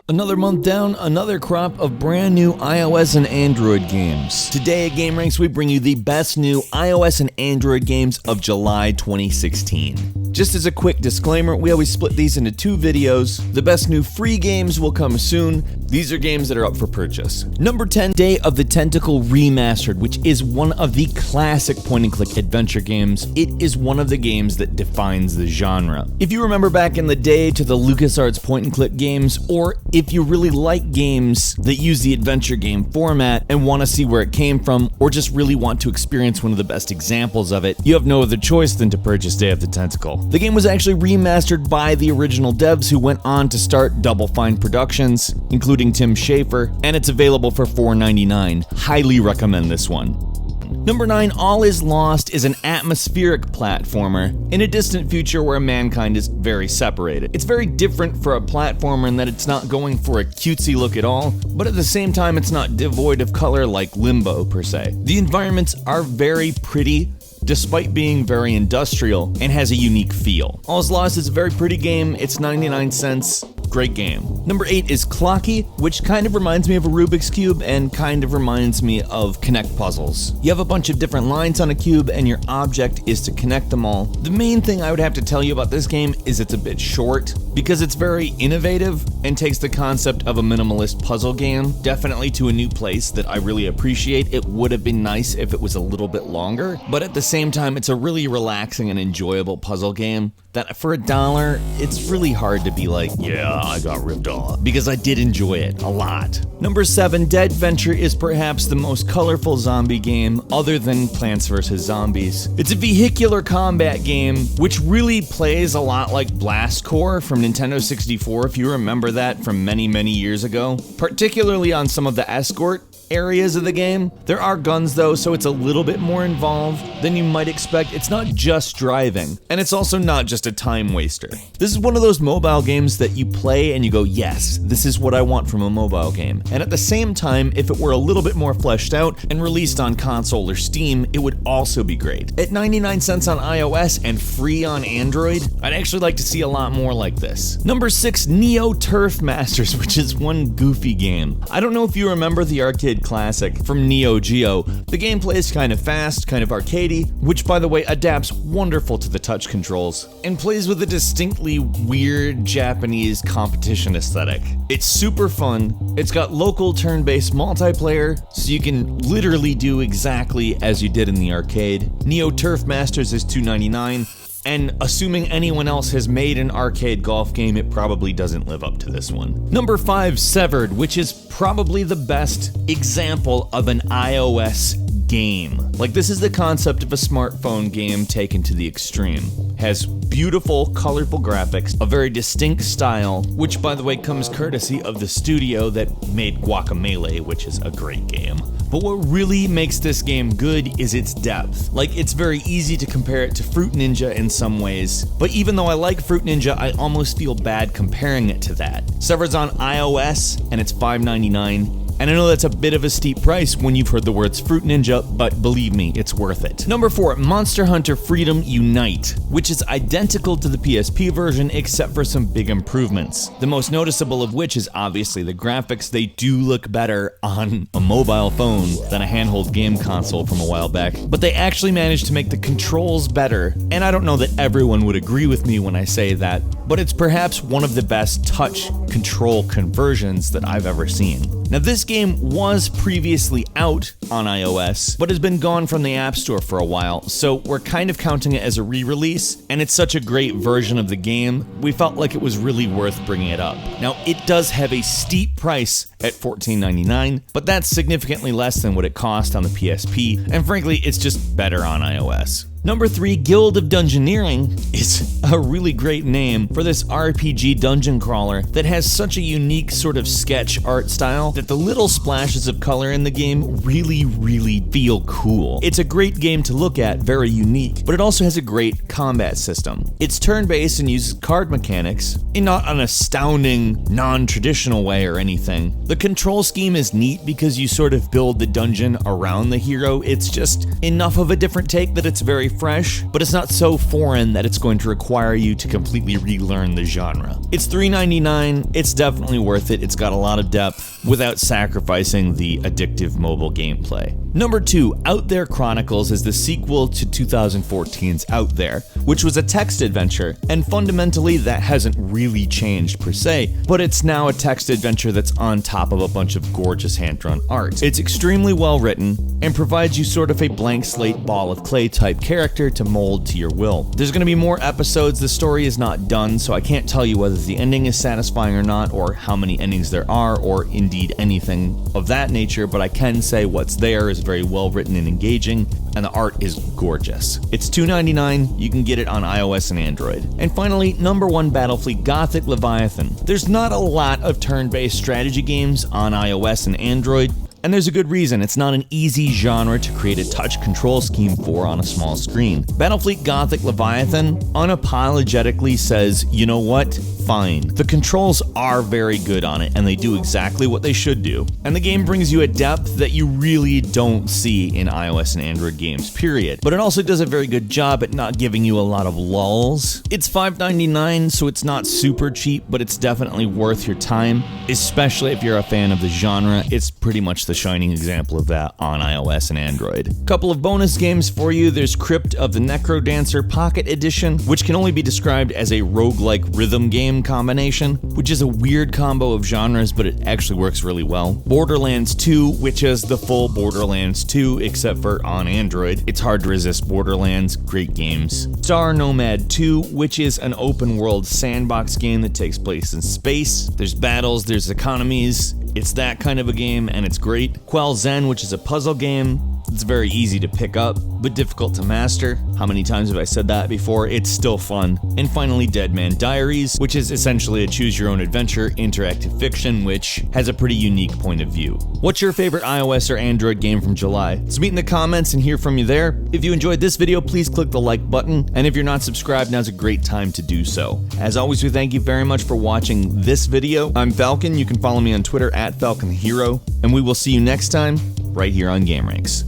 Another month down, another crop of brand new iOS and Android games. Today at gameranx, we bring you the best new iOS and Android games of July 2016. Just as a quick disclaimer, we always split these into two videos. The best new free games will come soon. These are games that are up for purchase. Number 10, Day of the Tentacle Remastered, which is one of the classic point-and-click adventure games. It is one of the games that defines the genre. If you remember back in the day to the LucasArts point-and-click games, or if you really like games that use the adventure game format and want to see where it came from, or just really want to experience one of the best examples of it, you have no other choice than to purchase Day of the Tentacle. The game was actually remastered by the original devs who went on to start Double Fine Productions, including Tim Schafer, and it's available for $4.99. Highly recommend this one. Number 9, All Is Lost is an atmospheric platformer in a distant future where mankind is very separated. It's very different for a platformer in that it's not going for a cutesy look at all, but at the same time it's not devoid of color like Limbo per se. The environments are very pretty, despite being very industrial, and has a unique feel. All Is Lost is a very pretty game, it's 99 cents, great game. Number 8 is Clocky, which kind of reminds me of a Rubik's Cube and kind of reminds me of Connect puzzles. You have a bunch of different lines on a cube and your object is to connect them all. The main thing I would have to tell you about this game is it's a bit short, because it's very innovative and takes the concept of a minimalist puzzle game definitely to a new place that I really appreciate. It would have been nice if it was a little bit longer, but at the same time, it's a really relaxing and enjoyable puzzle game that for $1, it's really hard to be like, yeah, I got ripped off, because I did enjoy it a lot. Number 7, Dead Venture is perhaps the most colorful zombie game other than Plants vs. Zombies. It's a vehicular combat game which really plays a lot like Blast Corps from Nintendo 64, if you remember that from many, many years ago, particularly on some of the escort areas of the game. There are guns though, so it's a little bit more involved than you might expect. It's not just driving, and it's also not just a time waster. This is one of those mobile games that you play and you go, yes, this is what I want from a mobile game. And at the same time, if it were a little bit more fleshed out and released on console or Steam, it would also be great. At 99 cents on iOS and free on Android, I'd actually like to see a lot more like this. Number 6, Neo Turf Masters, which is one goofy game. I don't know if you remember the arcade classic from Neo Geo. The gameplay is kind of fast, kind of arcadey, which by the way adapts wonderful to the touch controls, and plays with a distinctly weird Japanese competition aesthetic. It's super fun, it's got local turn-based multiplayer, so you can literally do exactly as you did in the arcade. Neo Turf Masters is $2.99. And assuming anyone else has made an arcade golf game, it probably doesn't live up to this one. Number 5, Severed, which is probably the best example of an iOS game. Like, this is the concept of a smartphone game taken to the extreme. Has beautiful, colorful graphics, a very distinct style, which by the way comes courtesy of the studio that made Guacamelee, which is a great game. But what really makes this game good is its depth. Like, it's very easy to compare it to Fruit Ninja in some ways, but even though I like Fruit Ninja, I almost feel bad comparing it to that. Severed's on iOS, and it's $5.99. And I know that's a bit of a steep price when you've heard the words Fruit Ninja, but believe me, it's worth it. Number 4, Monster Hunter Freedom Unite, which is identical to the PSP version except for some big improvements. The most noticeable of which is obviously the graphics. They do look better on a mobile phone than a handheld game console from a while back, but they actually managed to make the controls better, and I don't know that everyone would agree with me when I say that, but it's perhaps one of the best touch control conversions that I've ever seen. Now, this game was previously out on iOS, but has been gone from the App Store for a while, so we're kind of counting it as a re-release, and it's such a great version of the game, we felt like it was really worth bringing it up. Now, it does have a steep price at $14.99, but that's significantly less than what it cost on the PSP, and frankly, it's just better on iOS. Number 3, Guild of Dungeoneering is a really great name for this RPG dungeon crawler that has such a unique sort of sketch art style that the little splashes of color in the game really feel cool. It's a great game to look at, very unique, but it also has a great combat system. It's turn-based and uses card mechanics in not an astounding, non-traditional way or anything. The control scheme is neat because you sort of build the dungeon around the hero. It's just enough of a different take that it's very fresh, but it's not so foreign that it's going to require you to completely relearn the genre. It's $3.99, it's definitely worth it, it's got a lot of depth without sacrificing the addictive mobile gameplay. Number 2, There Chronicles is the sequel to 2014's Out There, which was a text adventure, and fundamentally that hasn't really changed per se, but it's now a text adventure that's on top of a bunch of gorgeous hand-drawn art. It's extremely well written and provides you sort of a blank slate ball of clay type character to mold to your will. There's going to be more episodes, the story is not done, so I can't tell you whether the ending is satisfying or not, or how many endings there are, or indeed anything of that nature, but I can say what's there is very well written and engaging, and the art is gorgeous. It's $2.99, you can get it on iOS and Android. And finally, number 1, Battlefleet Gothic Leviathan. There's not a lot of turn-based strategy games on iOS and Android, and there's a good reason. It's not an easy genre to create a touch control scheme for on a small screen. Battlefleet Gothic Leviathan unapologetically says, you know what? Fine. The controls are very good on it, and they do exactly what they should do. And the game brings you a depth that you really don't see in iOS and Android games, period. But it also does a very good job at not giving you a lot of lulls. It's $5.99, so it's not super cheap, but it's definitely worth your time, especially if you're a fan of the genre. It's pretty much the shining example of that on iOS and Android. Couple of bonus games for you. There's Crypt of the NecroDancer Pocket Edition, which can only be described as a roguelike rhythm game combination, which is a weird combo of genres, but it actually works really well. Borderlands 2, which is the full Borderlands 2, except for on Android. It's hard to resist Borderlands, great games. Nomad 2, which is an open world sandbox game that takes place in space. There's battles, there's economies, it's that kind of a game, and it's great. Quell Zen, which is a puzzle game. It's very easy to pick up, but difficult to master. How many times have I said that before? It's still fun. And finally, Dead Man Diaries, which is essentially a choose-your-own-adventure interactive fiction, which has a pretty unique point of view. What's your favorite iOS or Android game from July? Let's meet in the comments and hear from you there. If you enjoyed this video, please click the like button, and if you're not subscribed, now's a great time to do so. As always, we thank you very much for watching this video. I'm Falcon. You can follow me on Twitter @FalconHero, and we will see you next time right here on gameranx.